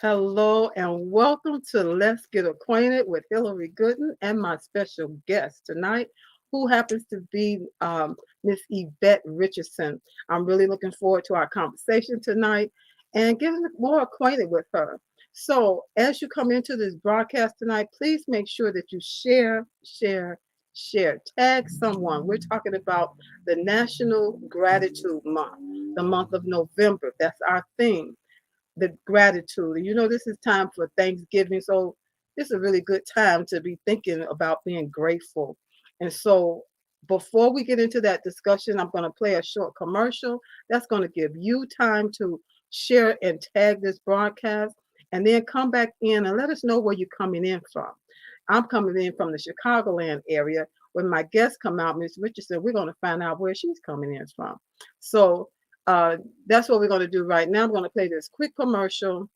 Hello and welcome to Let's Get Acquainted with Hillary Gooden and my special guest tonight, who happens to be Miss Yvette Richardson. I'm really looking forward to our conversation tonight and getting more acquainted with her. So, as you come into this broadcast tonight, please make sure that you share, tag someone. We're talking about the National Gratitude Month, the month of November. That's our theme, the gratitude. You know, this is time for Thanksgiving, so it's a really good time to be thinking about being grateful. And so, before we get into that discussion, I'm going to play a short commercial that's going to give you time to share and tag this broadcast, and then come back in and let us know where you're coming in from. I'm coming in from the Chicagoland area. When my guests come out, Miss Richardson, we're going to find out where she's coming in from. So that's what we're going to do right now. I'm going to play this quick commercial,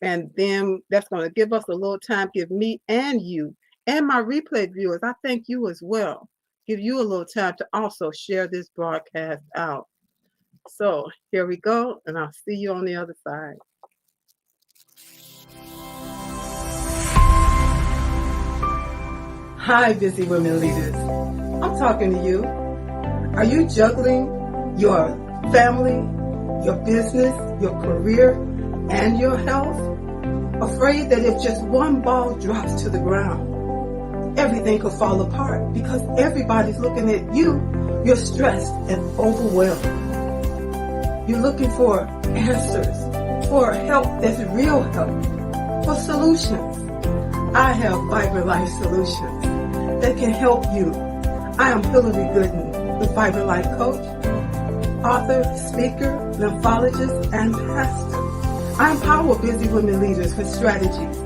and then that's going to give us a little time, give me and you and my replay viewers, I thank you as well, give you a little time to also share this broadcast out. So here we go, and I'll see you on the other side. Hi, busy women leaders. I'm talking to you. Are you juggling your family, your business, your career, and your health? Afraid that if just one ball drops to the ground, everything could fall apart because everybody's looking at you. You're stressed and overwhelmed. You're looking for answers, for help that's real help, for solutions. I have Vibrant Life Solutions that can help you. I am Hillary Gooden, the Vibrant Life Coach, author, speaker, lymphologist, and pastor. I empower busy women leaders with strategies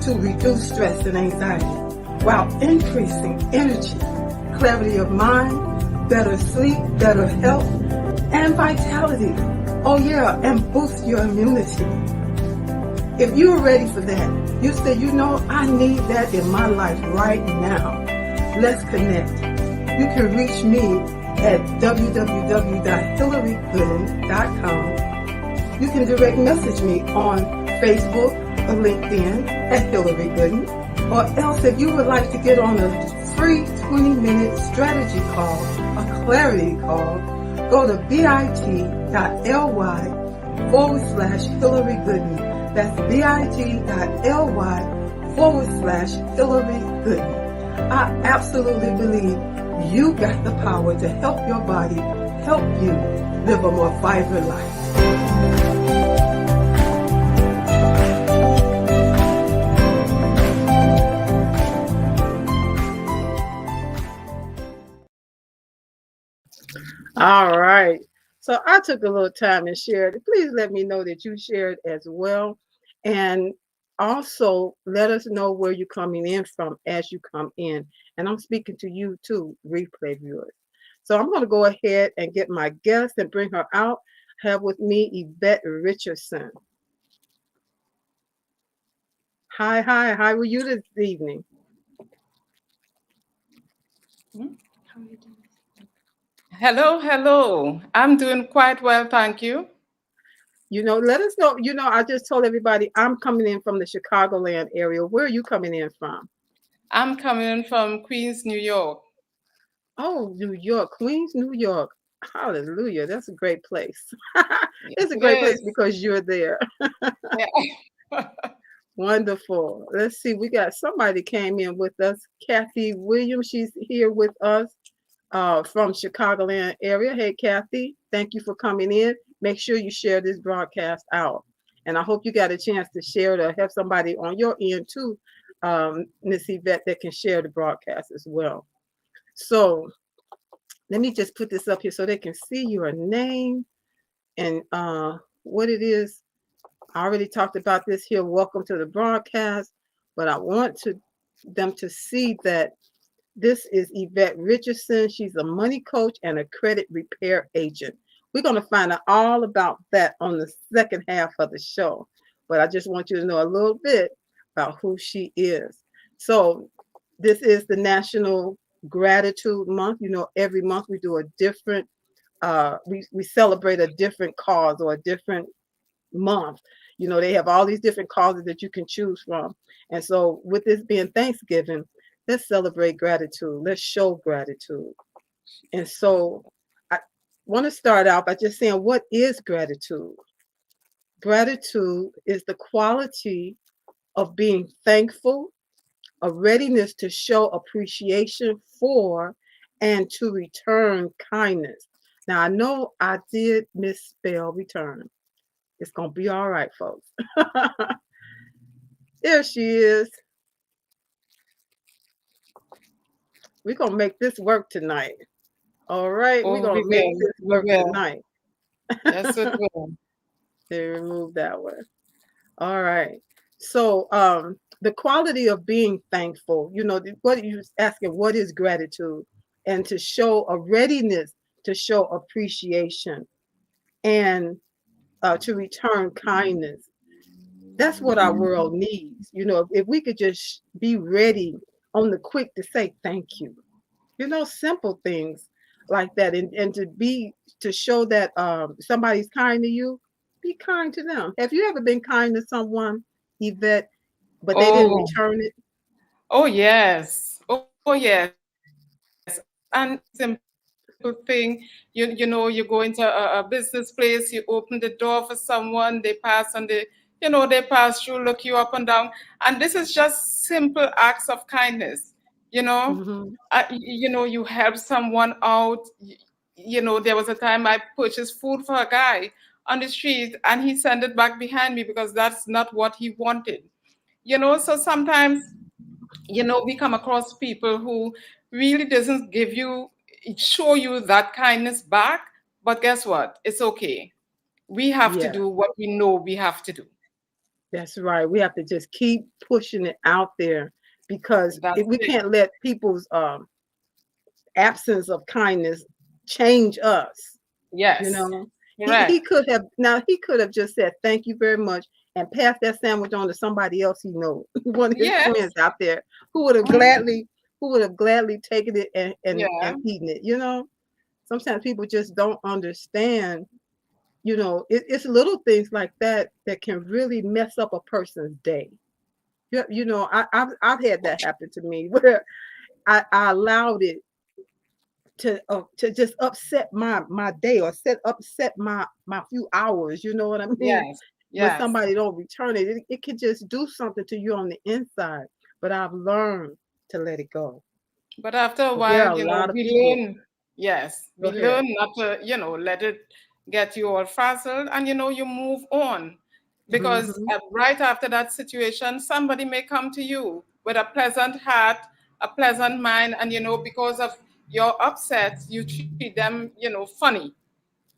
to reduce stress and anxiety while increasing energy, clarity of mind, better sleep, better health, and vitality. Oh yeah, and boost your immunity. If you're ready for that, you say, I need that in my life right now. Let's connect. You can reach me at www.hillarygooden.com. You can direct message me on Facebook or LinkedIn at Hillary Gooden. Or else, if you would like to get on a free 20-minute strategy call, a clarity call, go to bit.ly/Hillary Gooden. That's bit.ly/Hillary Gooden. I absolutely believe you got the power to help your body, help you live a more vibrant life. All right. So I took a little time and shared it. Please let me know that you shared as well. And also let us know where you're coming in from as you come in. And I'm speaking to you too, replay viewers. So I'm going to go ahead and get my guest and bring her out. Have with me Yvette Richardson. Hi. How are you this evening? How are you doing? Hello. I'm doing quite well, thank you. Let us know. I just told everybody I'm coming in from the Chicagoland area. Where are you coming in from? I'm coming in from Queens, New York. Oh, New York, Queens, New York. Hallelujah. That's a great place. It's a great place because you're there. Yeah. Wonderful. Let's see. We got somebody came in with us. Kathy Williams. She's here with us from Chicagoland area. Hey, Kathy. Thank you for coming in. Make sure you share this broadcast out. And I hope you got a chance to share it or have somebody on your end too, Miss Yvette, that can share the broadcast as well. So let me just put this up here so they can see your name and what it is. I already talked about this here. Welcome to the broadcast. But I want them to see that this is Yvette Richardson. She's a money coach and a credit repair agent. We're going to find out all about that on the second half of the show. But I just want you to know a little bit about who she is. So this is the National Gratitude Month. Every month we do a different, we celebrate a different cause or a different month. You know, they have all these different causes that you can choose from. And so with this being Thanksgiving, let's celebrate gratitude. Let's show gratitude. And so I want to start out by just saying, what is gratitude? Gratitude is the quality of being thankful, a readiness to show appreciation for, and to return kindness. Now, I know I did misspell return. It's going to be all right, folks. There she is. We're going to make this work tonight. All right, we're Oh, going we to make will. this We work will. tonight. Yes, it will. They remove that one. All right. So, the quality of being thankful, you know, what you asking, what is gratitude? And to show a readiness to show appreciation and to return kindness. That's what our world needs. You know, if we could just be ready on the quick to say thank you, you know, simple things like that. And to show that somebody's kind to you, be kind to them. Have you ever been kind to someone, Yvette, but they didn't Oh, return it? oh yes. Oh yes. And simple thing, you know, you go into a business place, you open the door for someone, they pass and they pass through, look you up and down, and this is just simple acts of kindness. You know, Hmm. you help someone out. There was a time I purchased food for a guy on the street, and he sent it back behind me because that's not what he wanted. So sometimes we come across people who really doesn't show you that kindness back, but guess what, it's okay. We have to Yeah, do what we know we have to do. that's right. We have to just keep pushing it out there because That's if we it. can't let people's absence of kindness change us. You Yes, know, he correct. could have just said thank you very much and passed that sandwich on to somebody else he knows, one of his Yes. friends out there who would have Mhm. gladly taken it and Yeah, eaten it. You know, sometimes people just don't understand. You know, it's little things like that that can really mess up a person's day. You know, I've had that happen to me where I allowed it to just upset my day or upset my few hours. You know what I mean? yes, When yes. somebody don't return it, it can just do something to you on the inside. But I've learned to let it go. But after a But there while, are a lot of we people. learn. Yes, Go we ahead. learn not to, let it get you all frazzled, and you move on. Because Hmm. right after that situation, somebody may come to you with a pleasant heart, a pleasant mind, and because of your upset, you treat them, funny,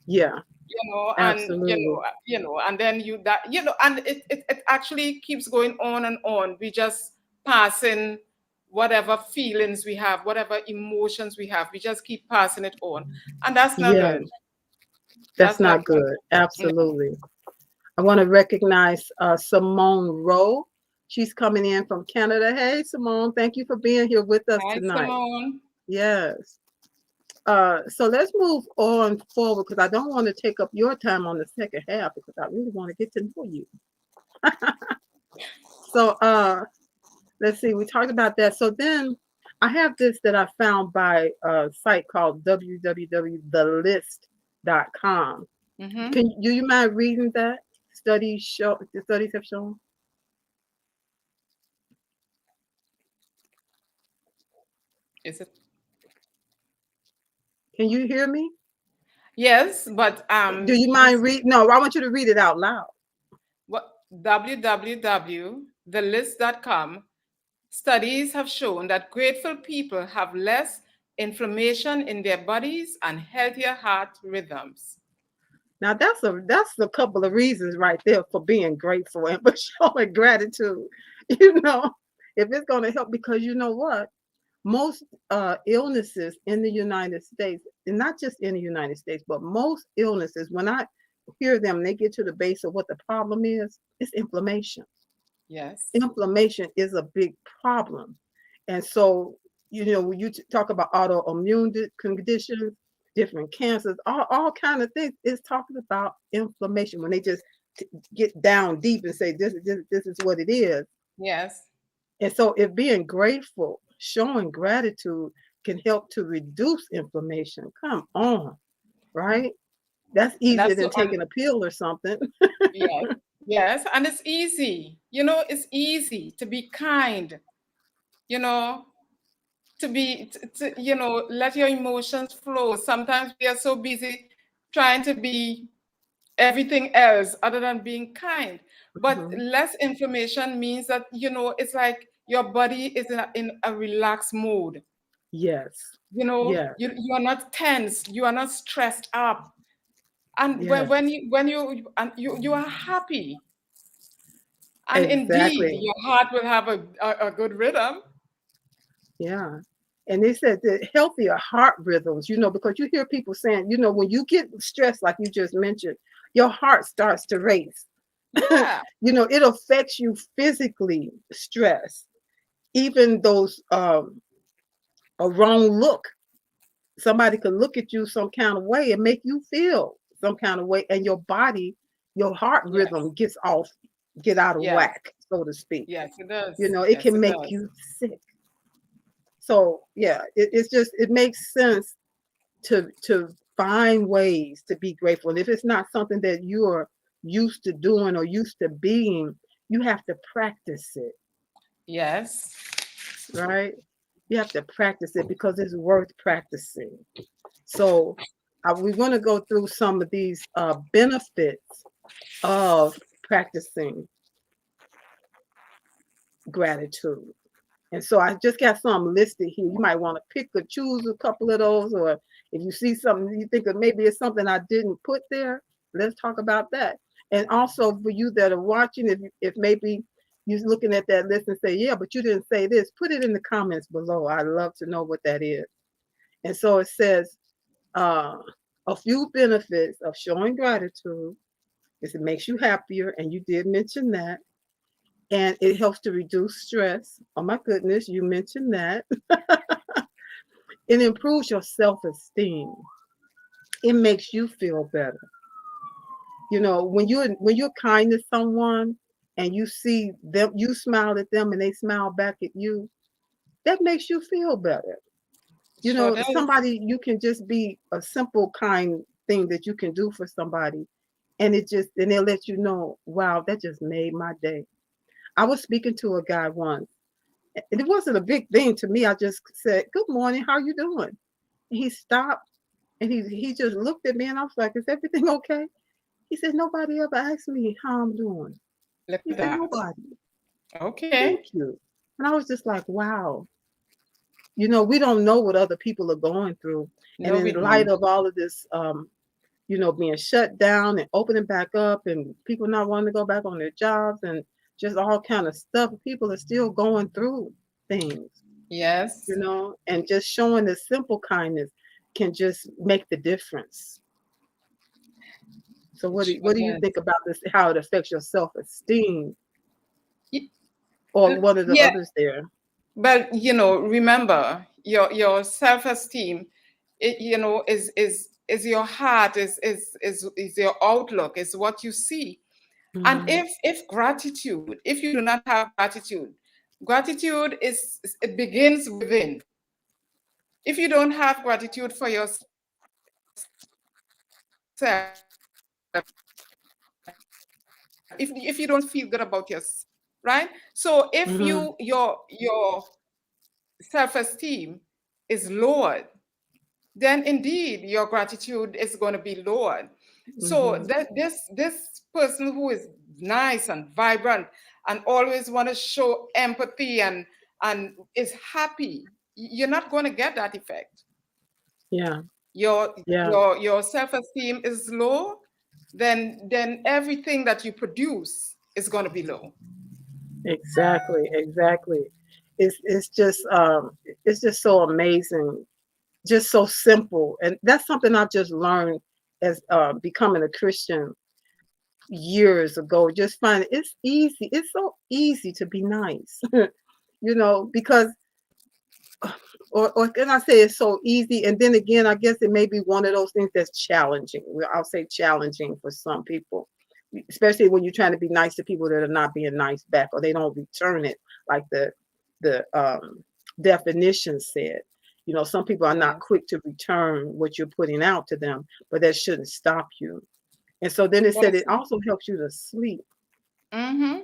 Yeah, and absolutely. and then and it actually keeps going on and on. We just passing whatever feelings we have, whatever emotions we have, we just keep passing it on, and that's not Yeah, good. that's That's not not good. good. No. Absolutely. I want to recognize Simone Rowe. She's coming in from Canada. Hey, Simone, thank you for being here with us Hi, tonight. Simone. Yes. So let's move on forward because I don't want to take up your time on the second half because I really want to get to know you. So let's see, we talked about that. So then I have this that I found by a site called www.thelist.com. Mm-hmm. Do you mind reading that? The studies have shown. Is it? Can you hear me? Yes, but Do you mind this read? No, I want you to read it out loud. what www.thelist.com. Studies have shown that grateful people have less inflammation in their bodies and healthier heart rhythms. Now that's a couple of reasons right there for being grateful and for showing gratitude. You know, if it's going to help, because you know what, most illnesses in the United States, and not just in the United States, but most illnesses, when I hear them, they get to the base of what the problem is. It's inflammation. Yes. Inflammation is a big problem. And so, you know, when you talk about autoimmune conditions, different cancers, all kind of things, it's talking about inflammation when they just get down deep and say this is what it is. Yes. And so if being grateful, showing gratitude can help to reduce inflammation. Come on, right? That's And easier that's than so, taking a pill or something. yes, yes, and it's easy. You know, it's easy to be kind. You know, let your emotions flow. Sometimes we are so busy trying to be everything else other than being kind. But Mhm. less inflammation means that, it's like your body is in a relaxed mode. Yes. You know, Yes. you are not tense, you are not stressed up. And Yes. you are happy. And indeed, Exactly. your heart will have a good rhythm. Yeah. And they said that healthier heart rhythms, because you hear people saying, when you get stressed, like you just mentioned, your heart starts to race. Yeah. It affects you physically, stress, even those a wrong look. Somebody could look at you some kind of way and make you feel some kind of way, and your body, your heart Yes. rhythm get out of Yes. whack, so to speak. Yes, it does. It Yes, can it make does. you sick. So yeah, it makes sense to find ways to be grateful. And if it's not something that you are used to doing or used to being, you have to practice it, Yes. right? You have to practice it because it's worth practicing. So we're going to go through some of these benefits of practicing gratitude. And so I just got some listed here. You might want to pick or choose a couple of those, or if you see something you think of maybe it's something I didn't put there, let's talk about that. And also for you that are watching, if maybe you're looking at that list and say, yeah, but you didn't say this, put it in the comments below. I'd love to know what that is. And so it says uh, a few benefits of showing gratitude is it makes you happier, and you did mention that, and it helps to reduce stress. Oh my goodness, you mentioned that. It improves your self-esteem. It makes you feel better. When you're kind to someone and you see them, you smile at them and they smile back at you, that makes you feel better. Sure does. Somebody, you can just be a simple kind thing that you can do for somebody, and they'll let you know, wow, that just made my day. I was speaking to a guy once, and it wasn't a big thing to me. I just said, good morning, how you doing? And he stopped and he just looked at me, and I was like, is everything okay? He said, nobody ever asked me how I'm doing. Look He at said, that. nobody. Okay. Thank you. And I was just like, wow. We don't know what other people are going through. And No, we in light don't. of all of this, being shut down and opening back up and people not wanting to go back on their jobs and just all kind of stuff, people are still going through things, Yes. and just showing the simple kindness can just make the difference. So It what sure do you does. think about this, how it affects your self-esteem Y- or one of the Yeah, others there? but remember your self-esteem, is your heart, is your outlook, is what you see. And Mhm. if you do not have gratitude it begins within. If you don't have gratitude for yourself, if you don't feel good about yourself, right? So if Mhm. your self-esteem is lowered, then indeed your gratitude is going to be lowered. So Mhm. that this person who is nice and vibrant and always want to show empathy and is happy, you're not going to get that effect. Yeah. your Yeah. your self-esteem is low, then everything that you produce is going to be low. Exactly. Exactly. It's just so amazing, just so simple, and that's something I've just learned as becoming a Christian years ago. Just find it's easy. It's so easy to be nice, because or can I say it's so easy? And then again, I guess it may be one of those things that's challenging. I'll say challenging for some people especially when you're trying to be nice to people that are not being nice back, or they don't return it like the definition said. You know, some people are not Yes. quick to return what you're putting out to them, but that shouldn't stop you. And so then it But said it's it also helps you to sleep. mm-hmm,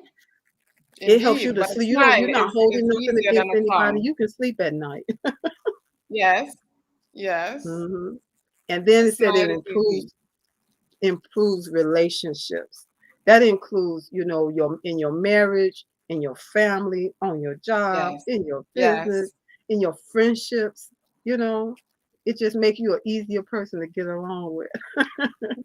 It helps you indeed. to But a sleep. You're smile not holding is nothing easier than against a anybody. tongue. You can sleep at night. Yes. Yes. Hmm. And then A it said it smile is easy. improves relationships. That includes, you know, your in your marriage, in your family, on your job, Yes. in your business, Yes. in your friendships. You know, it just makes you an easier person to get along with.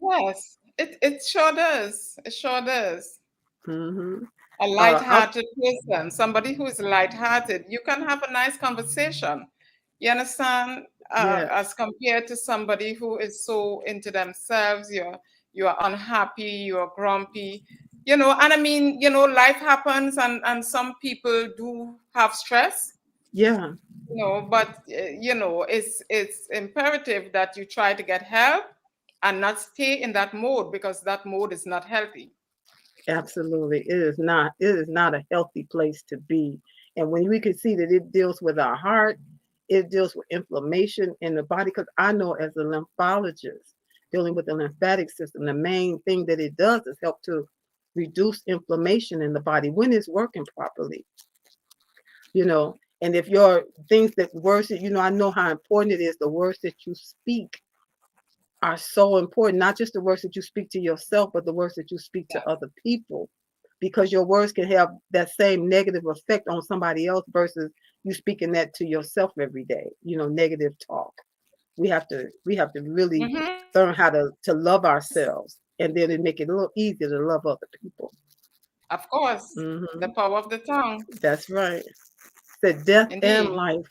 Yes. It sure does. It sure does. Hmm. A I, light-hearted person, somebody who is light-hearted, you can have a nice conversation. You understand? yes, As compared to somebody who is so into themselves, you're unhappy, you're grumpy, and I mean, life happens and some people do have stress, yeah, but it's imperative that you try to get help and not stay in that mode because that mode is not healthy. absolutely. It is not. It is not a healthy place to be. And when we can see that it deals with our heart, it deals with inflammation in the body. Because I know as a lymphologist dealing with the lymphatic system, the main thing that it does is help to reduce inflammation in the body when it's working properly. You know, and if your things that words that I know how important it is. The words that you speak are so important, not just the words that you speak to yourself, but the words that you speak to Yes. other people, because your words can have that same negative effect on somebody else versus you speaking that to yourself every day, negative talk. We have to really Hmm. learn how to love ourselves, and then it make it a little easier to love other people. Of course, the Hmm. power of the tongue. That's right. The death and Indeed. life.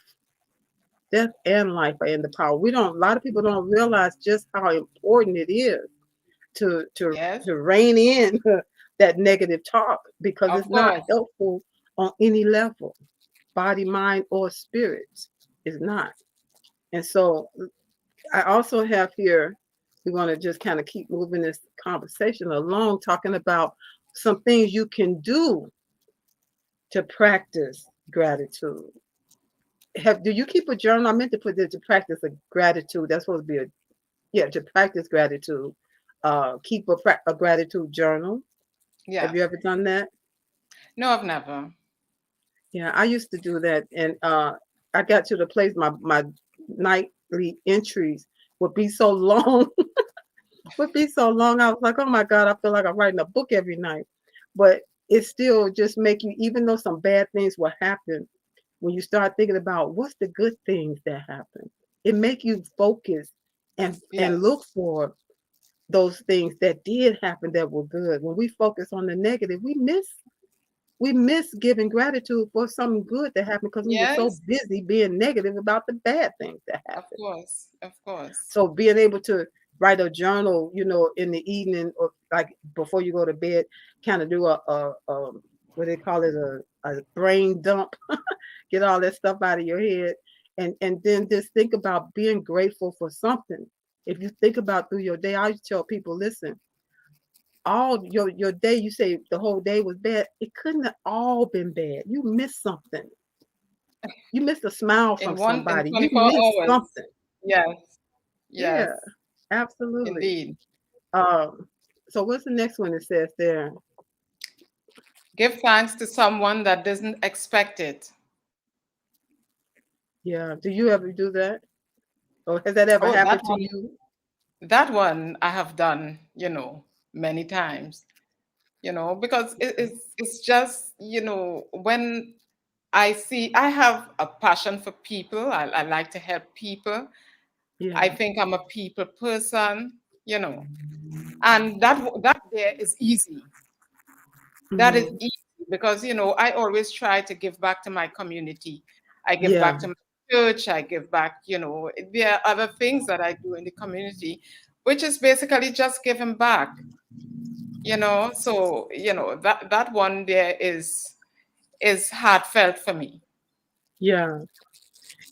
Death and life are in the power. We don't. A lot of people don't realize just how important it is to to Yes, to rein in that negative talk, because of it's not course. helpful on any level, body, mind, or spirit. It's not. And so I also have here, we want to just kind of keep moving this conversation along, talking about some things you can do to practice gratitude. Do you keep a journal? I meant to put this, to practice a gratitude. That's supposed to be to practice gratitude. Keep a gratitude journal. Have Yeah. you ever done that? No, I've never. Yeah, I used to do that, and I got to the place my nightly entries would be so long, would be so long. I was like, oh my God, I feel like I'm writing a book every night. But it still just make you, even though some bad things will happen, when you start thinking about what's the good things that happen, it make you focus and look Yes. for those things that did happen that were good. When we focus on the negative, we miss giving gratitude for something good that happened because we were so Yes, busy being negative about the bad things that of happened. course. Of course. So being able to write a journal, in the evening, or like before you go to bed, kind of do a what they call it, a brain dump, get all that stuff out of your head, and then just think about being grateful for something. If you think about through your day, I always tell people, listen, all your day, you say the whole day was bad, it couldn't have all been bad. You missed something. You missed a smile from In somebody. You 24 missed hours. something. Yes. Yes. Yeah, absolutely. Indeed. um so what's the next one? It says there. Give thanks to someone that doesn't expect it. Yeah, do you ever do that, or has that ever Oh, happened to you? that one I have done, many times, because it's just, when I have a passion for people. I like to help people. I Yeah. think I'm a people person, and that there is easy. That is Hmm. easy because I always try to give back to my community. I give Yeah. back to my church. I give back. There are other things that I do in the community, which is basically just giving back. So that one there is heartfelt for me. Yeah.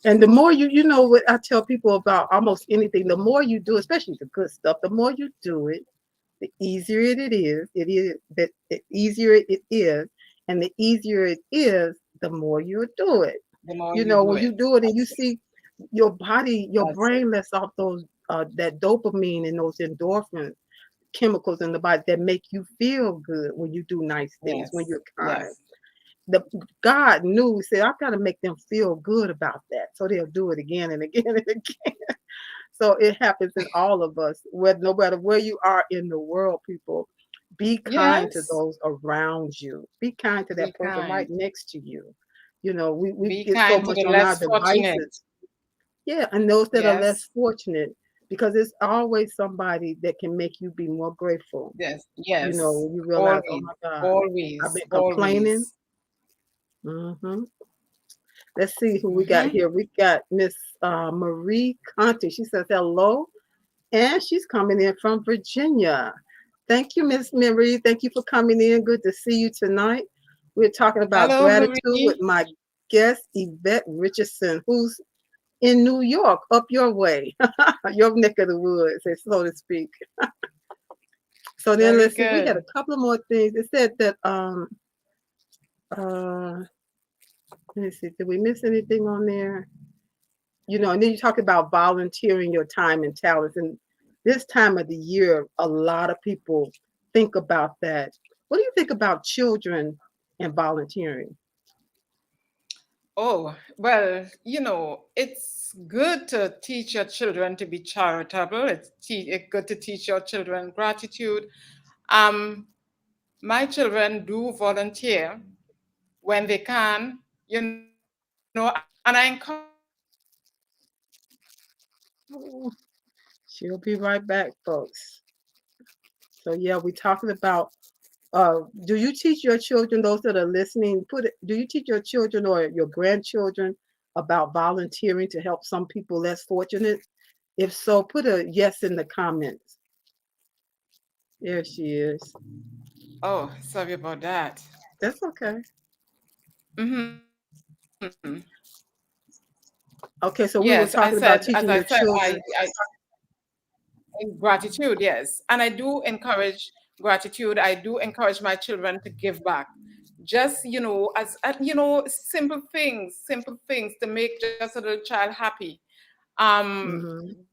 And the more you know what I tell people about almost anything, the more you do, especially the good stuff, the more you do it, the easier the easier it is, and the easier it is, the more you do it. The more You you know, do when you it. do it and you That's it. see your body, your That's it. brain lets off those that dopamine and those endorphins chemicals in the body that make you feel good when you do nice things, when Yes. you're kind. Yes. The God knew, he said, I've got to make them feel good about that. So they'll do it again and again and again. So it happens in all of us, where no matter where you are in the world, people, be kind to Yes. those around you. Be kind to Be that person right kind. next to you. You know, we Be get so kind to much the on our less fortunate. devices. Yeah, and those that are less Yes. fortunate, because it's always somebody that can make you be more grateful. Yes. You know, Yes. when you realize, oh Always. my God, I've Always. been complaining. Always. hmm Let's see who we got Mm-hmm. here. We got Miss Marie Conti. She says hello, and she's coming in from Virginia. Thank you, Miss Marie. Thank you for coming in. Good to see you tonight. We're talking about Hello, gratitude with Marie. my guest, Yvette Richardson, who's in New York, up your way, your neck of the woods, so to speak. So then Very let's see, we had a good. couple of more things. It said that uh let me see, did we miss anything on there? You know, and then you talk about volunteering your time and talents. And this time of the year, a lot of people think about that. What do you think about children and volunteering? Oh, well, it's good to teach your children to be charitable. It's good to teach your children gratitude. Um, my children do volunteer when they can, and I encourage them to give back. Oh, she'll be right back, folks. So yeah, we're talking about do you teach your children, those that are listening, do you teach your children or your grandchildren about volunteering to help some people less fortunate? If so, put a yes in the comments. There she is. Oh, sorry about that. That's okay. Mm-hmm. Okay, so we Yes, were I talking said, about as I teaching your said, children. gratitude, yes. And I do encourage gratitude. I do encourage my children to give back. Just, simple things to make just a little child happy. Um,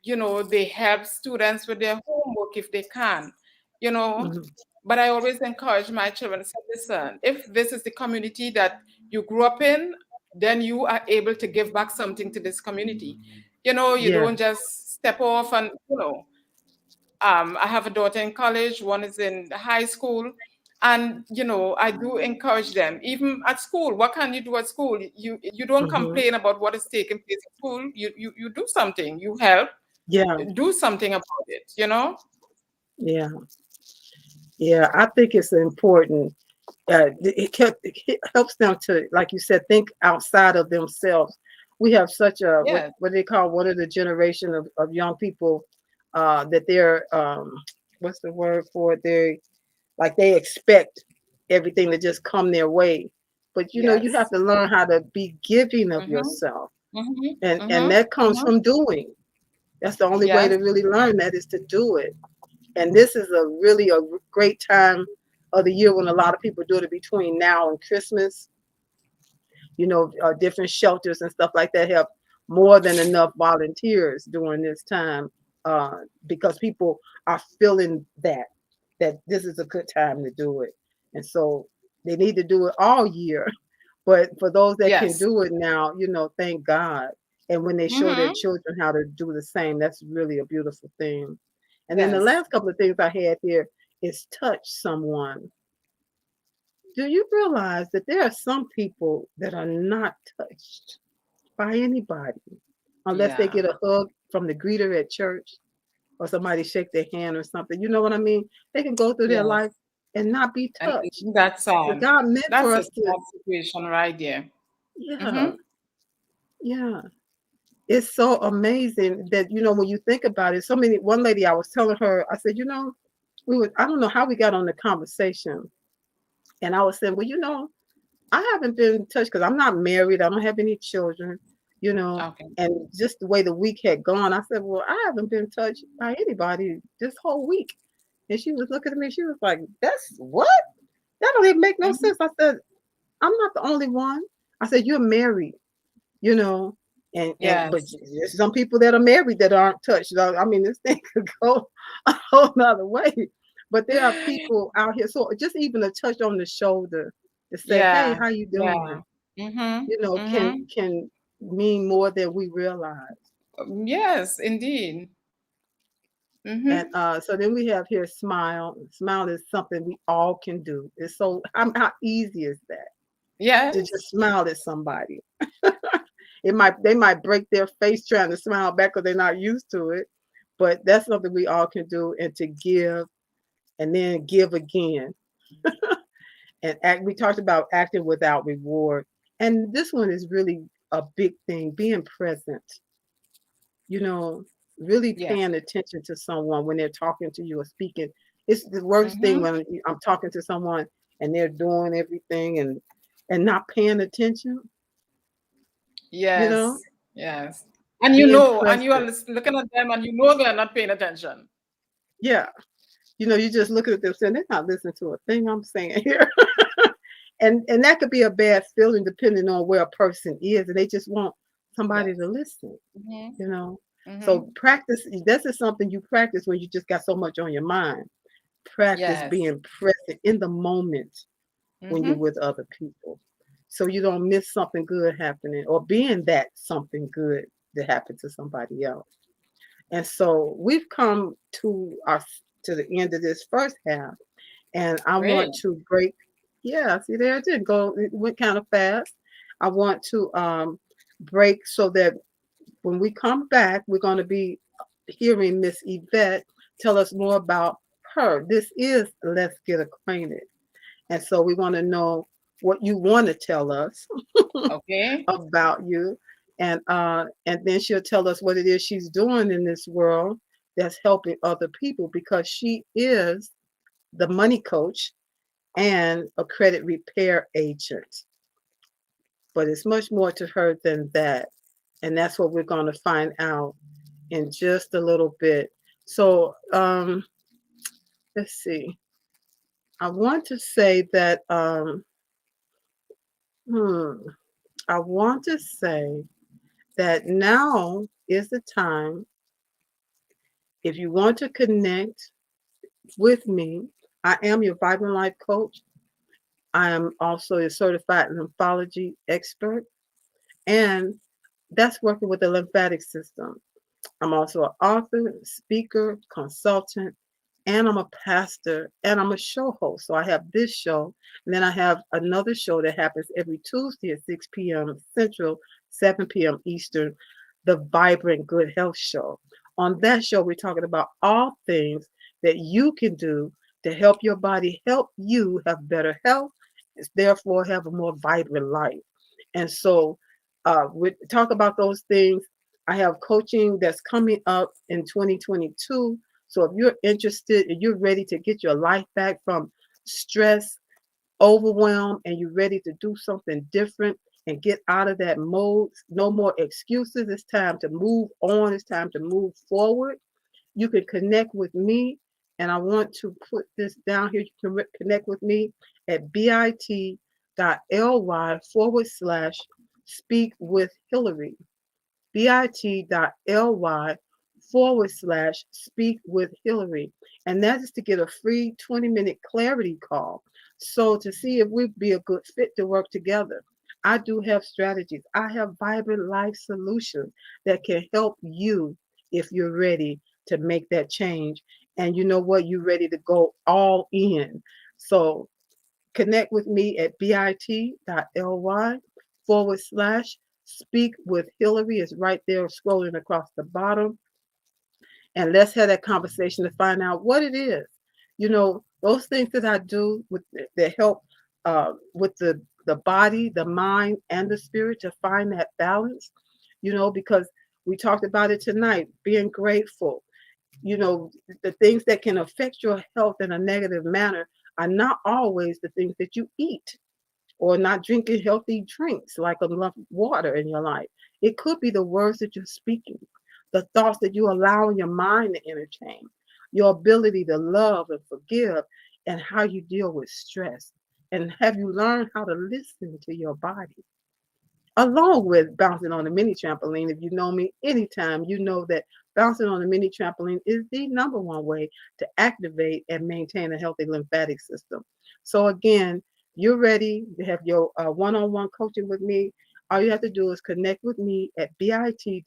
hmm they help students with their homework if they can, you know. hmm But I always encourage my children to say, listen, if this is the community that you grew up in, then you are able to give back something to this community. You Yeah. don't just step off and, I have a daughter in college, one is in high school. And I do encourage them, even at school. What can you do at school? You don't hmm complain about what is taking place at school. You do something. You help. Yeah. Do something about it. Yeah. Yeah. I think it's important. It helps them to, like you said, think outside of themselves. We have such a Yes. what they call one of the generation of young people that they're what's the word for it? They expect everything to just come their way. But you know, you have Yes. to learn how to be giving of Mm-hmm. yourself. Mm-hmm. And Mm-hmm. that comes Mm-hmm. from doing. That's the only way to Yes. really learn that, is to do it. And this is a great time of the year when a lot of people do it, between now and Christmas. You know, different shelters and stuff like that have more than enough volunteers during this time, because people are feeling that this is a good time to do it. And so they need to do it all year. But for those that can Yes. do it now, thank God. And when they show their Mm-hmm. children how to do the same, that's really a beautiful thing. And then the Yes. last couple of things I had here is touch someone. Do you realize that there are some people that are not touched by anybody unless they Yeah. get a hug from the greeter at church or somebody shake their hand or something? You know what I mean? They can go through their Yes. life and not be And touched. that's But sad. God meant for That's a us to, sad situation right there. yeah, Mm-hmm. yeah. It's so amazing that, when you think about it, one lady, I was telling her, I said, I don't know how we got on the conversation. And I was saying, well, I haven't been touched because I'm not married. I don't have any children, you know. Okay. And just the way the week had gone, I said, well, I haven't been touched by anybody this whole week. And she was looking at me. She was like, "That's what? That don't even make no Mhm. sense." I said, "I'm not the only one." I said, "You're married, you know, but Yes. there's some people that are married that aren't touched. I mean, this thing could go a whole nother way. But there are people out here. So just even a touch on the shoulder to say, "Hey, Yeah. how you Yeah. doing?" Mhm. You know, Mhm. can mean more than we realize. Yes, indeed. And Mhm. so then we have here smile. Smile is something we all can do. It's so how easy is that to Yes. just smile at somebody? They might break their face trying to smile back because they're not used to it, but that's something we all can do. And to give and then give again and act. We talked about acting without reward, and this one is really a big thing. Being present, you know, really Yeah. paying attention to someone when they're talking to you or speaking. It's the worst thing Mhm. when I'm talking to someone and they're doing everything and not paying attention, you know, Yes. Yes. And being and you are present. looking at them and you know they are not paying attention. Yeah. You know, you just look at them saying they're not listening to a thing I'm saying here. And that could be a bad feeling depending on where a person is and they just want somebody Yes. to listen, Mhm. you know. Mhm. So practice, this is something you practice when you just got so much on your mind. Practice Yes. being present in the moment when you're Mhm. with other people. So you don't miss something good happening or being that something good that happened to somebody else. And so we've come to the end of this first half and I Great. want to break. Yeah, see there it did go. It went kind of fast. I want to break so that when we come back, we're going to be hearing Miss Yvette tell us more about her. This is Let's Get Acquainted, and so we want to know what you want to tell us Okay. about you, and then she'll tell us what it is she's doing in this world that's helping other people because she is the money coach and a credit repair agent. But it's much more to her than that. And that's what we're going to find out in just a little bit. So let's see. I want to say that hmm, I want to say that now is the time if you want to connect with me. I am your Vibrant Life coach. I am also a certified lymphology expert, and that's working with the lymphatic system. I'm also an author, speaker, consultant, and I'm a pastor, and I'm a show host. So I have this show, and then I have another show that happens every Tuesday at 6 p.m. Central, 7 p.m. Eastern, the Vibrant Good Health Show. On that show, we're talking about all things that you can do to help your body help you have better health, therefore have a more vibrant life. And so we talk about those things. I have coaching that's coming up in 2022. So if you're interested and you're ready to get your life back from stress, overwhelm, and you're ready to do something different and get out of that mode, no more excuses. It's time to move on. It's time to move forward. You can connect with me. And I want to put this down here. You can connect with me at bit.ly / speak with Hillary bit.ly / speak with Hillary. And that is to get a free 20-minute clarity call. So to see if we'd be a good fit to work together. I do have strategies. I have vibrant life solutions that can help you if you're ready to make that change. And you know what? You're ready to go all in. So connect with me at bit.ly / speak with Hillary is right there scrolling across the bottom. And let's have that conversation to find out what it is. You know, those things that I do with that help with the body, the mind, and the spirit to find that balance, you know, because we talked about it tonight, being grateful. You know, the things that can affect your health in a negative manner are not always the things that you eat or not drinking healthy drinks like enough water in your life. It could be the words that you're speaking, the thoughts that you allow in your mind to entertain. your ability to love and forgive, and how you deal with stress. And have you learned how to listen to your body? Along with bouncing on a mini trampoline. If you know me anytime, you know that bouncing on a mini trampoline is the number one way to activate and maintain a healthy lymphatic system. So, again, you're ready to have your one on one coaching with me. All you have to do is connect with me at bit.ly/speak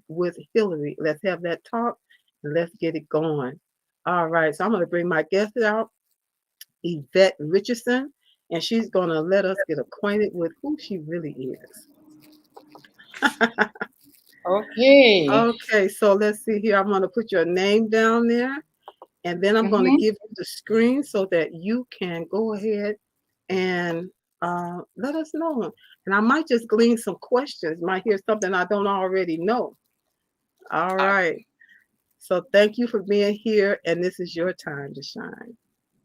with Hillary. Let's have that talk and let's get it going. All right, so I'm going to bring my guest out, Yvette Richardson, and she's going to let us get acquainted with who she really is. Okay. Okay, so let's see here. I'm going to put your name down there, and then I'm going to Mm-hmm. give you the screen so that you can go ahead and let us know. And I might just glean some questions, might hear something I don't already know. All right. So thank you for being here, and this is your time to shine.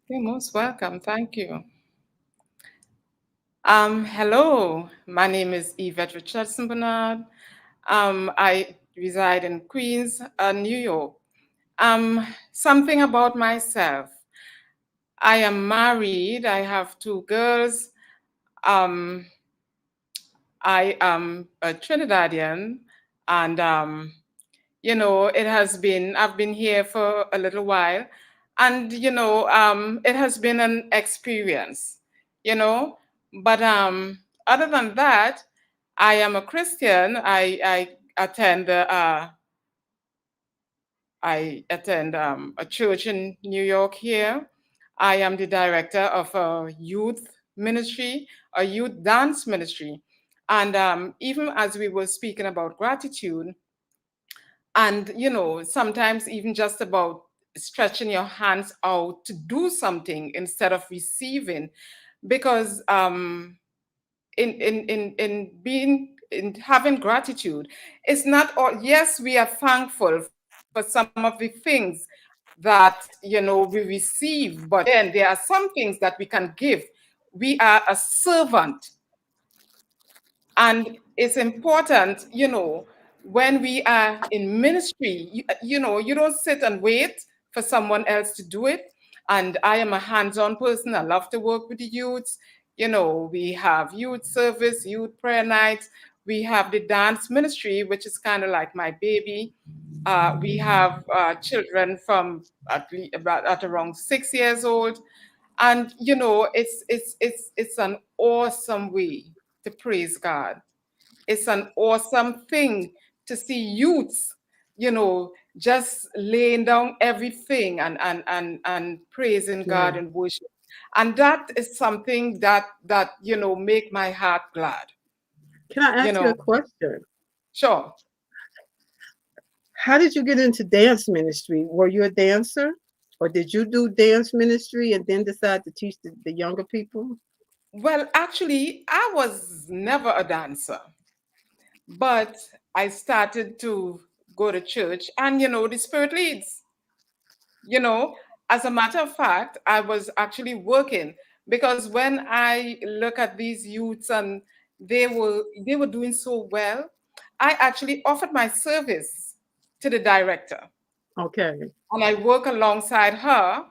You're most welcome. Thank you. Hello, my name is Yvette Richardson Bernard. I reside in Queens, New York. Something about myself. I am married. I have two girls. Um, I am a Trinidadian, and I've been here for a little while, and it has been an experience, you know. But other than that, I am a Christian. Attend I attend a church in New York here. I am the director of a youth ministry, a youth dance ministry. And even as we were speaking about gratitude, and sometimes even just about stretching your hands out to do something instead of receiving, because in being in having gratitude, it's not all. Yes, we are thankful for some of the things that we receive, but then there are some things that we can give. We are a servant, and it's important, when we are in ministry, you don't sit and wait for someone else to do it. And I am a hands-on person. I love to work with the youths. We have youth service, youth prayer nights. We have the dance ministry, which is kind of like my baby. We have children from about at around 6 years old, and it's an awesome way to praise God. It's an awesome thing to see youths, just laying down everything and praising God Yeah. and worship. And that is something that make my heart glad. Can I You ask you a know, question? sure. How did you get into dance ministry? Were you a dancer? Or did you do dance ministry and then decide to teach the younger people? Well, actually, I was never a dancer, but I started to go to church, and the Spirit leads. As a matter of fact, I was actually working, because when I look at these youths and they were doing so well, I actually offered my service to the director, Okay. and I work alongside her.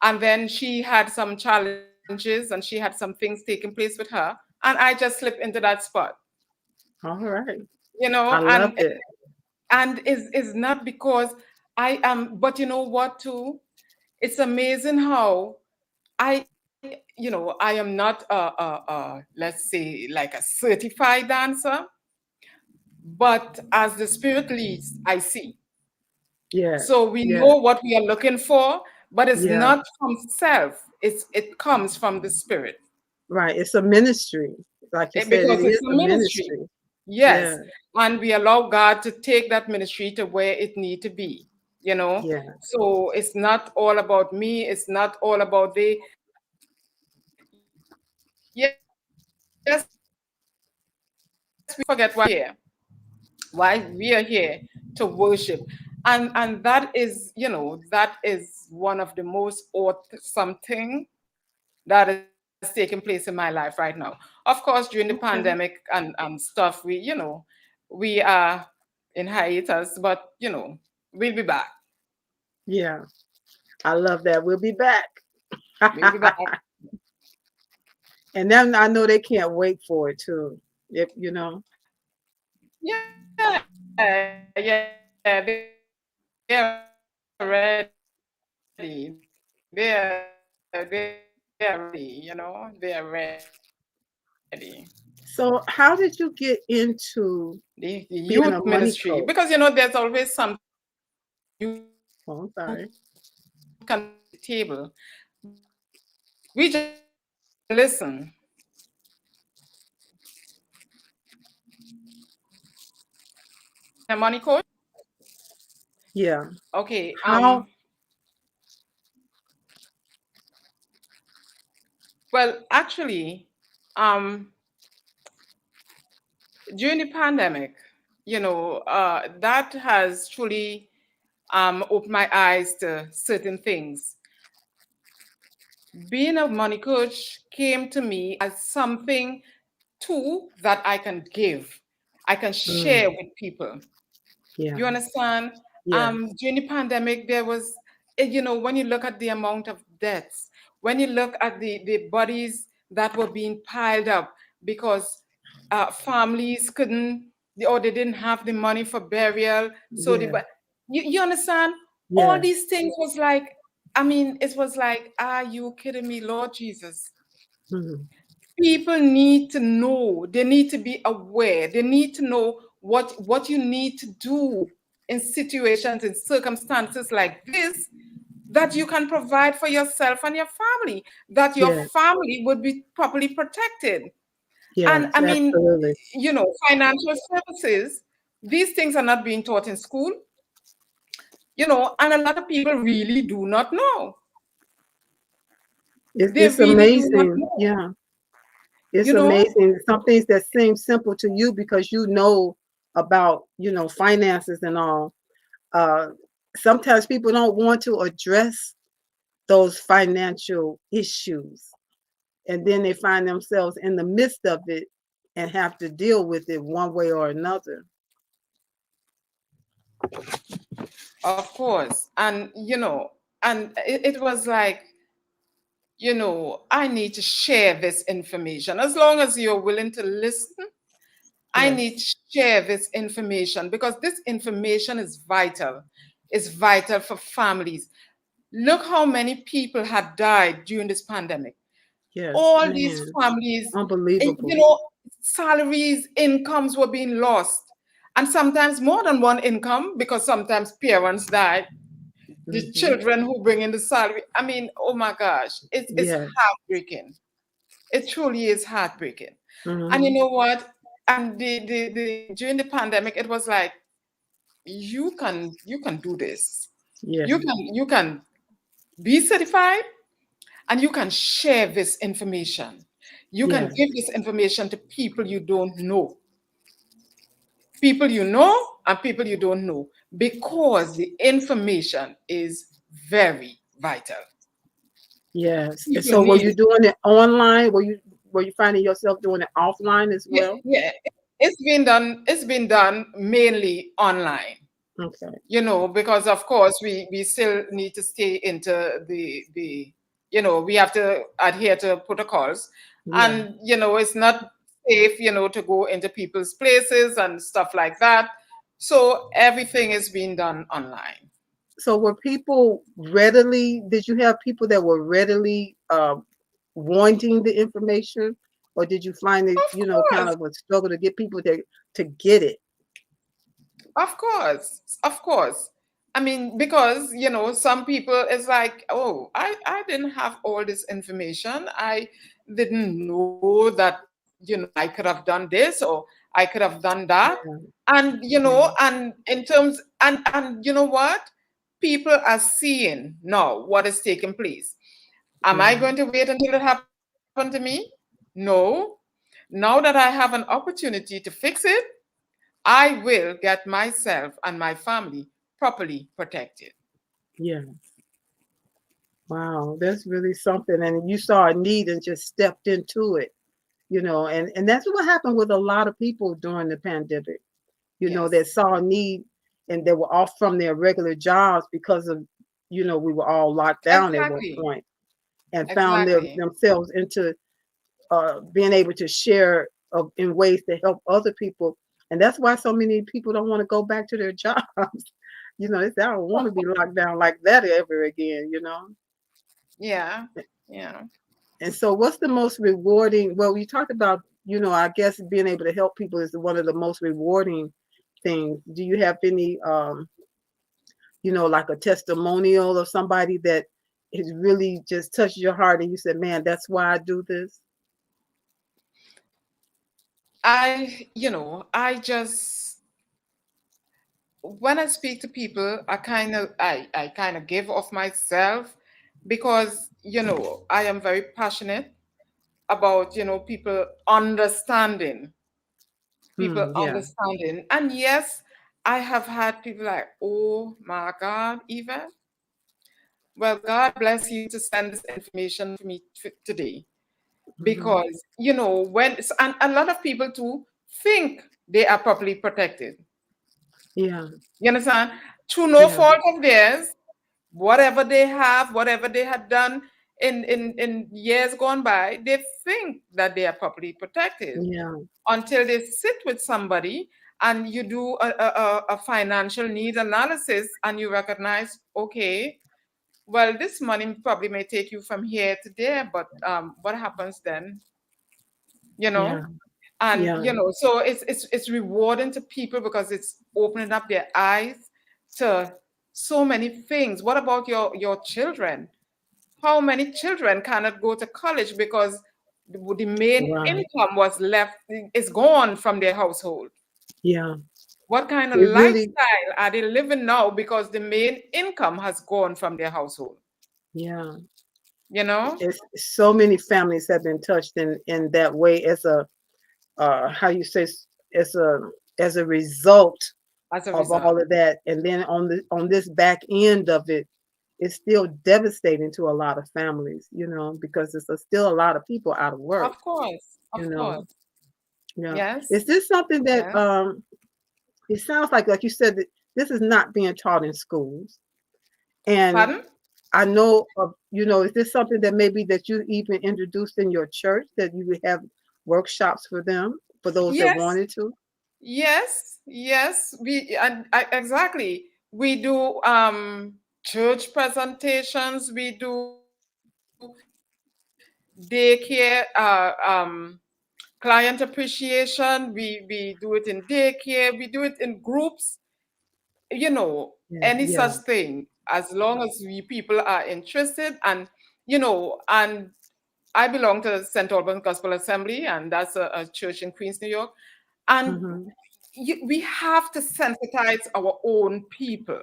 And then she had some challenges and she had some things taking place with her, and I just slipped into that spot. All right. you know I love and it. and is not because I am, but you know what too, it's amazing how I am not let's say like a certified dancer, but as the Spirit leads, I see. Yeah. So we Yeah. know what we are looking for, but it's Yeah. not from self. It comes from the Spirit. Right. It's a ministry. Like you said, it Because it's is a a ministry. ministry. Yeah. Yes. And we allow God to take that ministry to where it need to be, you know. Yeah. So it's not all about me. It's not all about they. Yes, we forget why we are here to worship. And that is one of the most awesome thing that is taking place in my life right now. Of course, during the Okay. pandemic and stuff, we are in hiatus, but we'll be back. Yeah. I love that. We'll be back. We'll be back. And then I know they can't wait for it too. If you know. Yeah, they're ready. They're ready. So how did you get into The being youth a money ministry, coach? because there's always something you Oh, I'm sorry. can bring to the table. We just listen. A money coach. Yeah. Okay. How Well, actually, um, during the pandemic, that has truly opened my eyes to certain things. Being a money coach came to me as something too that I can give, I can share mm, with people. yeah. You understand? Yeah. During the pandemic, there was, when you look at the amount of deaths, when you look at the bodies that were being piled up because families couldn't, or they didn't have the money for burial. So Yeah. you understand? All Yes. these things was like, it was like, are you kidding me, Lord Jesus? Mhm. People need to know, they need to be aware, they need to know what you need to do in situations, in circumstances like this, that you can provide for yourself and your family, that your Yes. family would be properly protected. Yes. And Absolutely. financial services, these things are not being taught in school, and a lot of people really do not know. They It's really do not amazing. know, Yeah. It's you know amazing. Some things that seem simple to you because you know about, finances and all. Uh, Sometimes people don't want to address those financial issues. And then they find themselves in the midst of it and have to deal with it one way or another. of course. And it was like, I need to share this information. As long as you're willing to listen, I need Yes. to share this information, because this information is vital. It's vital for families. Look how many people had died during this pandemic. Yes. All these Man. families, Unbelievable. salaries, incomes were being lost. And sometimes more than one income, because sometimes parents died. The Hmm. children who bring in the salary. Oh my gosh, it's Yes. heartbreaking. It truly is heartbreaking. And you Hmm. know what? And the during the pandemic, it was like, you can do this. Yeah. You can be certified, and you can share this information. You can Yeah. give this information to people you don't know, people you know, and people you don't know, because the information is very vital. Yes. And People so were need you it. doing it online? Were you finding yourself doing it offline as Yeah, well? yeah. It's been done mainly online. Okay. Because of course we still need to stay into the we have to adhere to protocols, Yeah. and it's not safe, to go into people's places and stuff like that. So everything is being done online. So did you have people that were readily wanting the information, or did you find it, Of kind course. of a struggle to get people to get it? Of course, of course. Because some people is like, oh, I didn't have all this information. I didn't know that, I could have done this, or I could have done that. Yeah. And Yeah. and in terms, and you know what? People are seeing now what is taking place. Am I Yeah. going to wait until it happened to me? No. Now that I have an opportunity to fix it, I will get myself and my family properly protected. Yeah. Wow, that's really something. And you saw a need and just stepped into it, and that's what happened with a lot of people during the pandemic. that Yes. saw a need and they were off from their regular jobs because of, we were all locked down at one Exactly. point, and found Exactly. themselves into being able to share in ways to help other people. And that's why so many people don't want to go back to their jobs. They say, I don't want to be locked down like that ever again. Yeah. Yeah. And so what's the most rewarding? Well, we talked about, I guess being able to help people is one of the most rewarding things. Do you have any, like a testimonial of somebody that has really just touched your heart and you said, man, that's why I do this? I just, when I speak to people, I kind of give of myself because, I am very passionate about, people understanding, Yeah. And yes, I have had people like, oh my God, Eva, well, God bless you to send this information to me today. Hmm. Because, and a lot of people too think they are properly protected. Yeah. You understand? Through no Yeah. fault of theirs, whatever they have, whatever they had done in years gone by, they think that they are properly protected Yeah. until they sit with somebody and you do a financial needs analysis and you recognize, okay, well, this money probably may take you from here to there, but what happens then? You Yeah. know? And Yeah. so it's rewarding to people because it's opening up their eyes to so many things. What about your children? How many children cannot go to college because the main Right. income was left, is gone from their household? Yeah. What kind of It really, lifestyle are they living now because the main income has gone from their household? yeah. You know, It's so many families have been touched in that way as a how you say, as a result as a of result. all of that. And then on this back end of it, it's still devastating to a lot of families, because there's still a lot of people out of work, Of course, you of know. course. Yeah. Yes. Is this something that Yes. it sounds like you said that this is not being taught in schools. And Pardon? I know of, is this something that maybe that you even introduced in your church, that you would have workshops for them, for those that Yes. wanted to? Yes. Yes. Exactly. We do church presentations. We do daycare, client appreciation. We do it in daycare. We do it in groups. Yeah, Any such yeah. thing, as long as we people are interested. And I belong to St. Albans Gospel Assembly, and that's a church in Queens, New York. And Hmm. we have to sensitize our own people.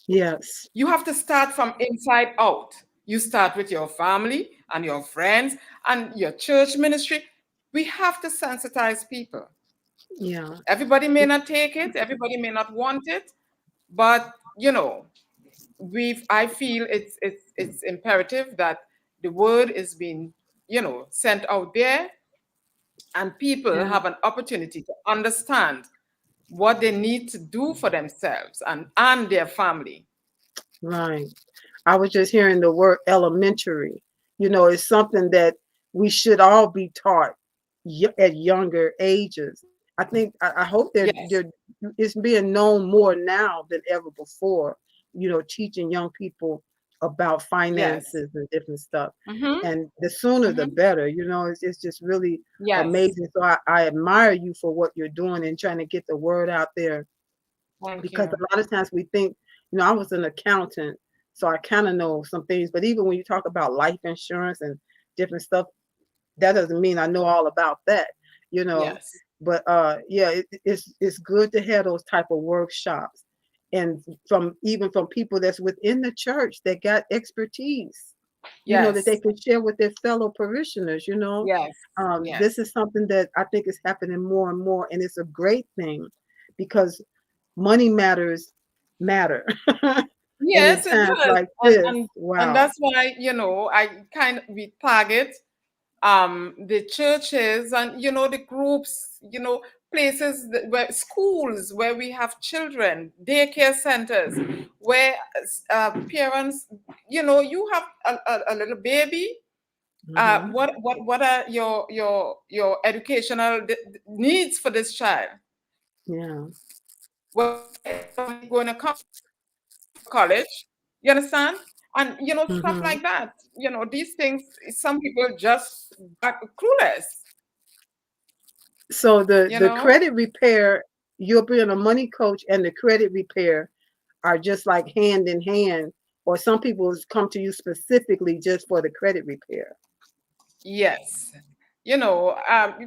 Yes. You have to start from inside out. You start with your family and your friends and your church ministry. We have to sensitize people. Yeah. Everybody may not take it, everybody may not want it, but I feel it's imperative that the word is being, sent out there, and people Yeah. have an opportunity to understand what they need to do for themselves and their family. Right. I was just hearing the word elementary. It's something that we should all be taught at younger ages. I hope that Yes, it's being known more now than ever before. Teaching young people about yes. finances and different stuff, Mm-hmm. and the sooner the Mm-hmm. better. It's just really Yes. amazing. So I admire you for what you're doing and trying to get the word out there, Thank because you. a lot of times we think, I was an accountant, so I kind of know some things, but even when you talk about life insurance and different stuff, that doesn't mean I know all about that, you know. Yes. But yeah, it's good to have those type of workshops, and from people that's within the church that got expertise, that they Yes. can share with their fellow parishioners. Yes. This Yes. is something that I think is happening more and more, and it's a great thing, because money matter. And in Yes, it times does. like And this, and and wow. that's why, we target the churches and the groups, where schools where we have children, daycare centers, where parents, you have a little baby. Mm-hmm. What are your educational needs for this child? Yeah. Where going to come for college? You understand? And stuff Mm-hmm. like that. These things. Some people just are clueless. So the You the know. credit repair, you're being a money coach, and the credit repair are just like hand in hand, or some people come to you specifically just for the credit repair. Yes.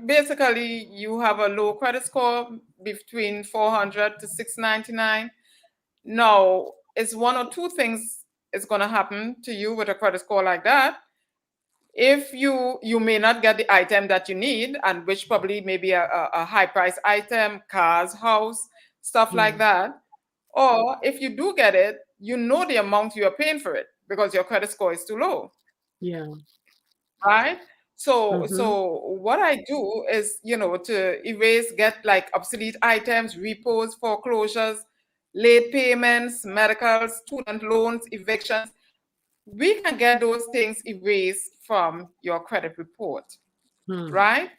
Basically, you have a low credit score between 400 to 699. Now, it's one or two things is going to happen to you with a credit score like that. If you may not get the item that you need, and which probably maybe a high price item, cars, house, stuff Yeah. like that. Or if you do get it, you know the amount you are paying for it because your credit score is too low. Yeah. Right? So Mm-hmm. so what I do is, to get like obsolete items, repos, foreclosures, late payments, medicals, student loans, evictions. We can get those things erased from your credit report, Hmm. right?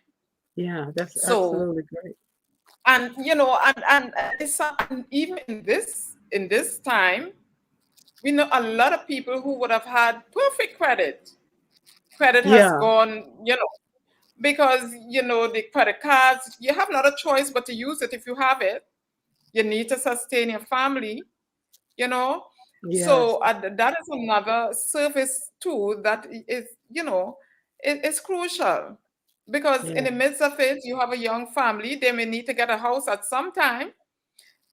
Yeah, that's So, absolutely great. and and even in this time, we know a lot of people who would have had perfect credit. Credit has Yeah. gone, because the credit cards, you have not a choice but to use it. If you have it, you need to sustain your family, you know Yes. so that is another service too that is, is crucial, because in Yeah. the midst of it, you have a young family, they may need to get a house at some time.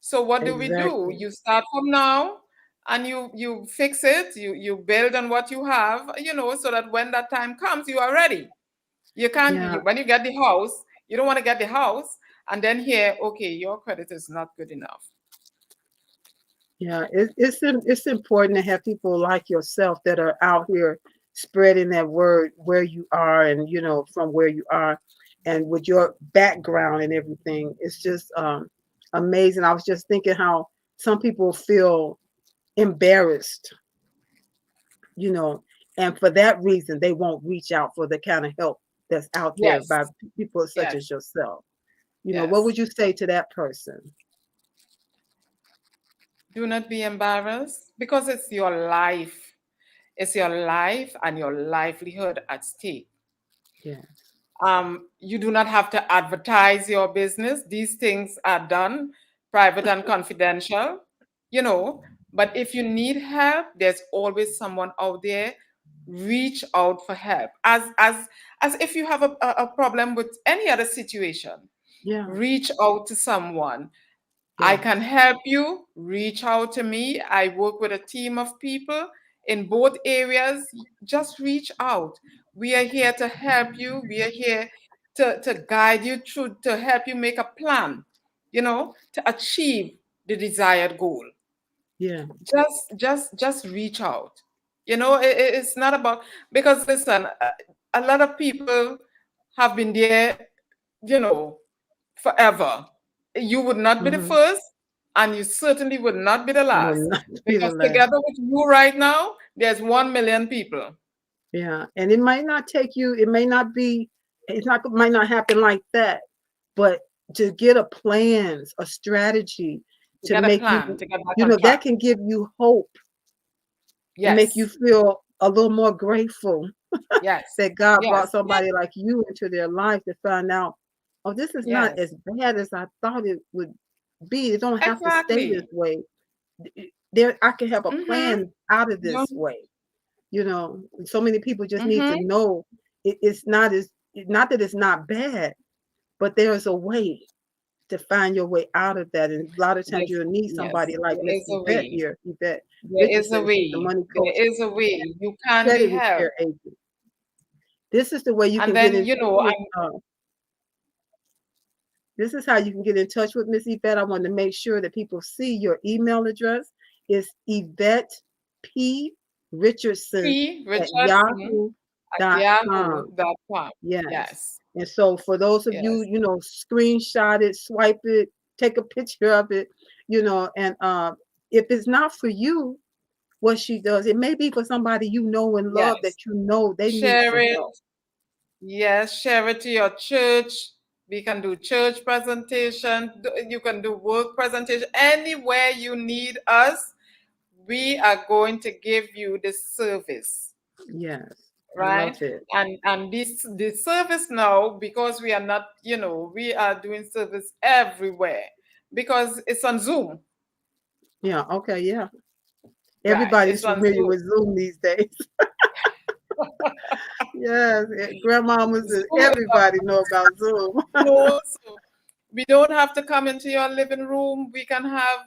So what do we do? Exactly. You start from now, and you fix it, you build on what you have, so that when that time comes, you are ready. You can't Yeah. when you get the house, you don't want to get the house and then hear, okay, your credit is not good enough. Yeah. It's important to have people like yourself that are out here spreading that word where you are, and from where you are, and with your background and everything. It's just amazing. I was just thinking how some people feel embarrassed, you know, and for that reason, they won't reach out for the kind of help that's out there by Yes, people such as yes, yourself. What yes. would you say to that person? Do not be embarrassed, because it's your life. It's your life and your livelihood at stake. Yeah, You do not have to advertise your business. These things are done private and confidential, you know. But if you need help, there's always someone out there. Reach out for help. As if you have a problem with any other situation, yeah, reach out to someone. I yeah, can help you. Reach out to me. I work with a team of people in both areas. Just reach out. We are here to help you. We are here to guide you through, to help you make a plan, to achieve the desired goal. yeah, Just reach out. It's not about, because listen, a lot of people have been there, you know, forever. You would not be the hmm, first, and you certainly would not be the will last. not be the Because last. together with you right now, there's 1 million people. Yeah, and it might not take you. It may not be. It's not. Might not happen like that. But to get a plans, a strategy To to get a make you, plan, to get back on that track. can give you hope and make you Yes, feel a little more grateful yes, that God yes, brought yes, somebody like you into their life to find out, oh, this is not yes. as bad as I thought it would be. It don't have to stay this Exactly. way. There, I can have a Mm-hmm. plan out of You this way. So many people just need to mm-hmm. know it's not as, not that it's not bad, but there is a way to find your way out of that. And a lot of times Yes, you'll need yes. somebody like There Miss is a Yvette way. here, Yvette There is a Richardson. She's the way. money coach There is a way. and You can be credit helped. repair agent. This is the way you And can get then, in touch with. This is how you can get in touch with Miss Yvette. I want to make sure that people see your email address. It's Yvette P. Richardson P. at Richardson at yahoo.com. yahoo.com. Yes. Yes. And so for those of you, Yes. screenshot it, swipe it, take a picture of it, and if it's not for you, what she does, it may be for somebody you know and love Yes. that they need Share some it. help. Yes, share it to your church. We can do church presentation. You can do work presentation. Anywhere you need us, we are going to give you the service, Yes, I love right? it. And this service now, because we are not, we are doing service everywhere because it's on Zoom, Yeah, okay, yeah. right? Everybody's It's on familiar Zoom. with Zoom these days. Yes, grandmamas and Zoom is everybody know about Zoom. so we don't have to come into your living room. We can have,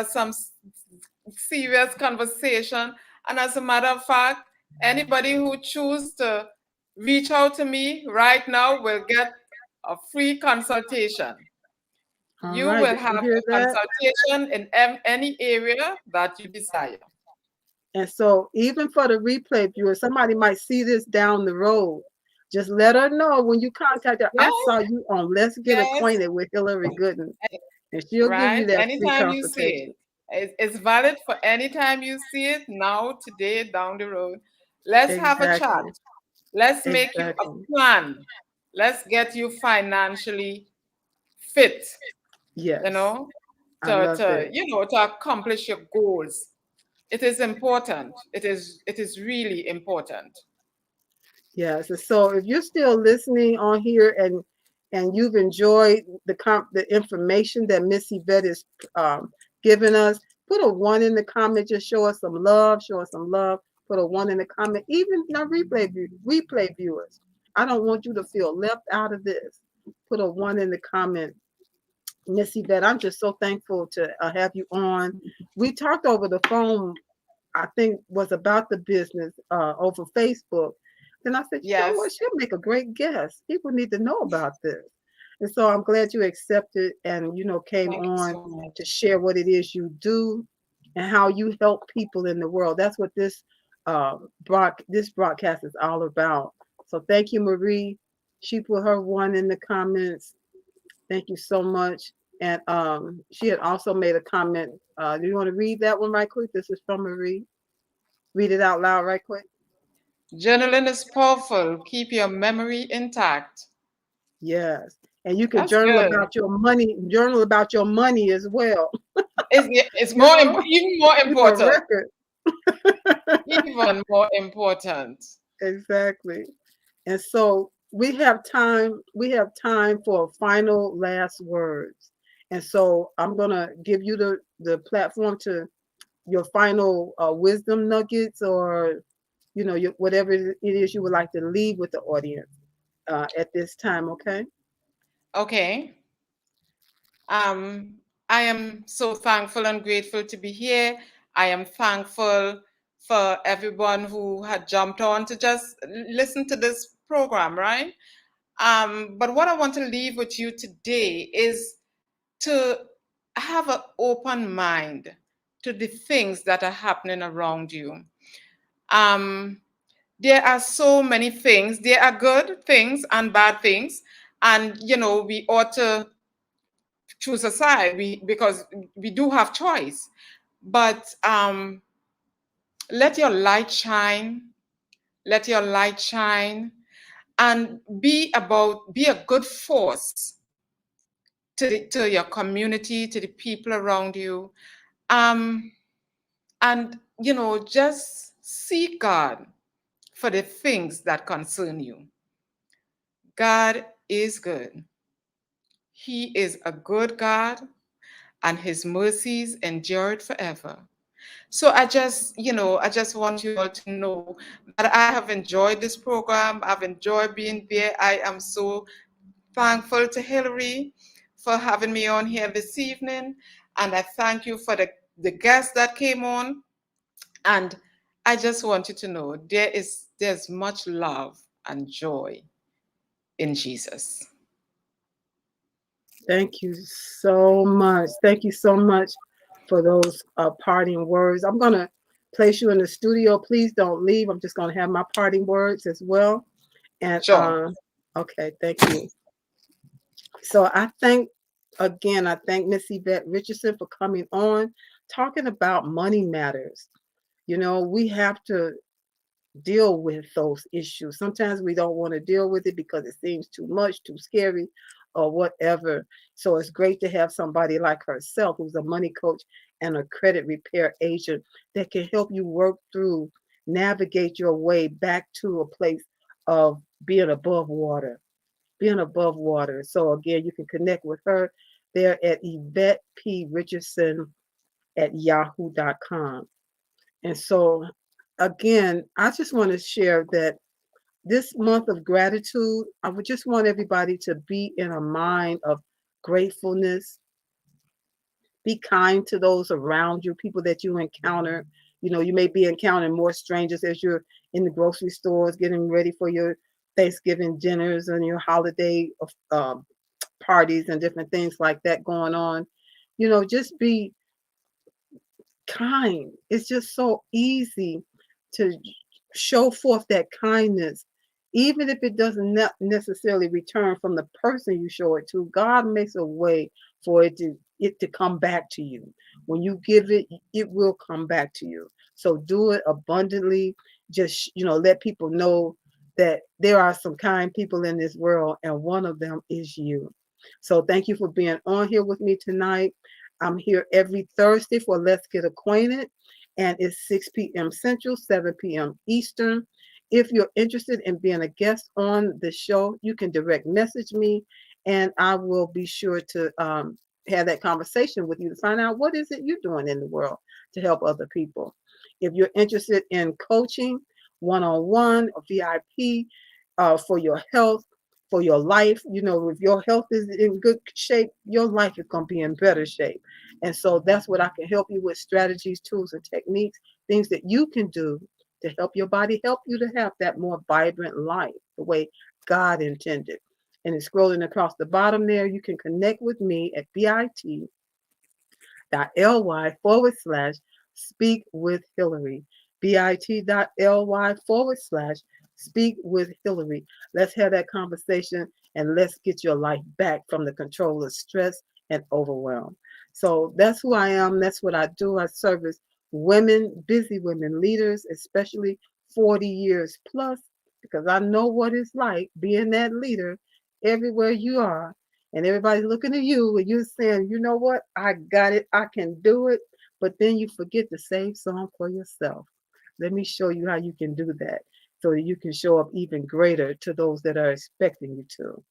some serious conversation. And as a matter of fact, anybody who chooses to reach out to me right now will get a free consultation. All You right, will did have you hear a that? consultation in any area that you desire. And so even for the replay viewers, somebody might see this down the road. Just let her know when you contact her. I Yes, saw you on Let's Get yes, Acquainted with Hillary Gooden, and she'll give you right. that free Anytime you see it, consultation. it's valid for any time you see it, now, today, down the road. Let's have a chat. Exactly. Let's make you a Exactly. plan. Let's get you financially fit, you Yes. know, I love it. to accomplish your goals. It is important. It is really important. Yes. And so if you're still listening on here and you've enjoyed the information that Miss Yvette is giving us, put a one in the comment. Just show us some love. Show us some love. Put a one in the comment. Even now, replay viewers. I don't want you to feel left out of this. Put a one in the comment. Miss Yvette, I'm just so thankful to have you on. We talked over the phone, I think was about the business over Facebook. Then I said, you know what, Yes. she'll make a great guest. People need to know about this. And so I'm glad you accepted and came Thank you on so much. to share what it is you do and how you help people in the world. That's what this broadcast is all about. So thank you, Marie. She put her one in the comments. Thank you so much. And she had also made a comment. Do you want to read that one right quick? This is from Marie. Read it out loud right quick. Journaling is powerful. Keep your memory intact. Yes. And you can That's good. journal about your money as well. It's You more know, even more keep a important. record. Even more important. Exactly. And so we have time for final last words. And so I'm gonna give you the platform to your final wisdom nuggets or whatever it is you would like to leave with the audience at this time, okay? Okay. I am so thankful and grateful to be here. I am thankful for everyone who had jumped on to just listen to this program, right? But what I want to leave with you today is to have an open mind to the things that are happening around you. Um, there are so many things. There are good things and bad things, and we ought to choose a side because we do have choice. But let your light shine. Let your light shine, and be a good force to your community, to the people around you. Um, and just seek God for the things that concern you. God is good. He is a good God, and his mercies endure forever. So I just want you all to know that I have enjoyed this program. I've enjoyed being there. I am so thankful to Hillary for having me on here this evening. And I thank you for the guests that came on. And I just want you to know there's much love and joy in Jesus. Thank you so much. Thank you so much for those parting words. I'm going to place you in the studio. Please don't leave. I'm just going to have my parting words as well. And Sure. Okay, thank you. So I thank Miss Yvette Richardson for coming on, talking about money matters. We have to deal with those issues. Sometimes we don't want to deal with it because it seems too much, too scary, or whatever. So it's great to have somebody like herself who's a money coach and a credit repair agent that can help you work through, navigate your way back to a place of being above water. Being above water. So again, you can connect with her there at Yvette P. Richardson at yahoo.com. And so again, I just want to share that this month of gratitude, I would just want everybody to be in a mind of gratefulness. Be kind to those around you, people that you encounter. You may be encountering more strangers as you're in the grocery stores getting ready for your Thanksgiving dinners and your holiday parties and different things like that going on. Just be kind. It's just so easy to show forth that kindness, even if it doesn't necessarily return from the person you show it to. God makes a way for it to come back to you. When you give it, it will come back to you. So do it abundantly. Just let people know that there are some kind people in this world, and one of them is you. So thank you for being on here with me tonight. I'm here every Thursday for Let's Get Acquainted, and it's 6 p.m. Central, 7 p.m. Eastern. If you're interested in being a guest on the show, you can direct message me, and I will be sure to have that conversation with you to find out what is it you're doing in the world to help other people. If you're interested in coaching, one-on-one or VIP for your health, for your life, if your health is in good shape, your life is going to be in better shape. And so that's what I can help you with: strategies, tools, and techniques, things that you can do to help your body, help you to have that more vibrant life the way God intended. And it's scrolling across the bottom there. You can connect with me at bit.ly/speak with Hillary. bit.ly/speak with Hillary. Let's have that conversation and let's get your life back from the control of stress and overwhelm. So that's who I am. That's what I do. I service women, busy women leaders, especially 40 years plus, because I know what it's like being that leader everywhere you are. And everybody's looking at you and you're saying, you know what? I got it. I can do it. But then you forget to save some for yourself. Let me show you how you can do that so that you can show up even greater to those that are expecting you to.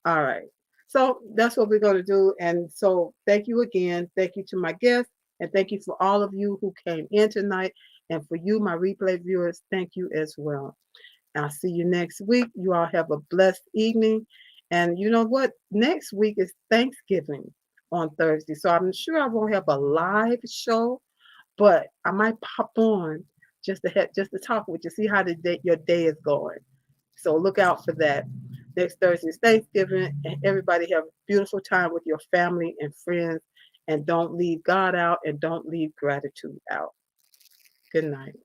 All right. So that's what we're going to do. And so thank you again. Thank you to my guests. And thank you for all of you who came in tonight. And for you, my replay viewers, thank you as well. I'll see you next week. You all have a blessed evening. And you know what? Next week is Thanksgiving on Thursday. So I'm sure I won't have a live show, but I might pop on just to talk with you, see how your day is going. So look out for that. Next Thursday is Thanksgiving, and everybody have a beautiful time with your family and friends. And don't leave God out, and don't leave gratitude out. Good night.